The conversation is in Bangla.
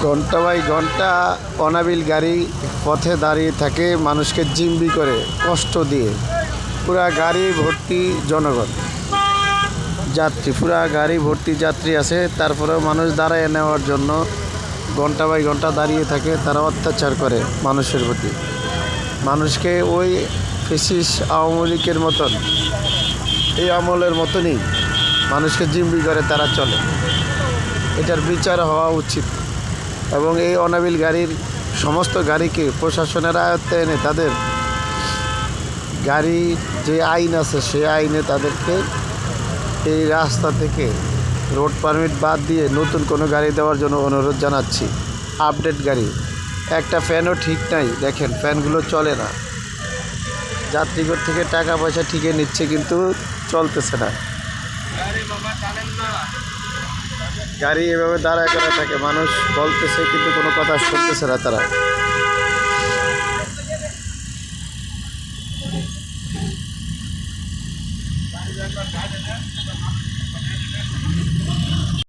ঘন্টা বাই ঘন্টা অনাবিল গাড়ি পথে দাঁড়িয়ে থাকে, মানুষকে জিম্বি করে কষ্ট দিয়ে। পুরা গাড়ি ভর্তি জনগণ, যাত্রী, পুরা গাড়ি ভর্তি যাত্রী আছে, তারপরেও মানুষ দাঁড়ায় নেওয়ার জন্য ঘন্টা বাই ঘন্টা দাঁড়িয়ে থাকে। তারা অত্যাচার করে মানুষের প্রতি, মানুষকে ওই ফেসিস আওয়ামী লীগের মতন, এই আমলের মতনই মানুষকে জিম্বি করে তারা চলে। এটার বিচার হওয়া উচিত এবং এই অনাবিল গাড়ির সমস্ত গাড়িকে প্রশাসনের আয়ত্তে এনে তাদের গাড়ি যে আইন আছে সেই আইনে তাদেরকে এই রাস্তা থেকে রোড পারমিট বাদ দিয়ে নতুন কোনো গাড়ি দেওয়ার জন্য অনুরোধ জানাচ্ছি। আপডেট গাড়ি, একটা ফ্যানও ঠিক নাই, দেখেন ফ্যানগুলো চলে না। যাত্রীগণ থেকে টাকা পয়সা ঠিকই নিচ্ছে কিন্তু চলতেছে না। গাড়ি এভাবে দাঁড়ায় করে থাকে, মানুষ বলতেছে কিন্তু কোনো কথা শুনতেছে না তারা।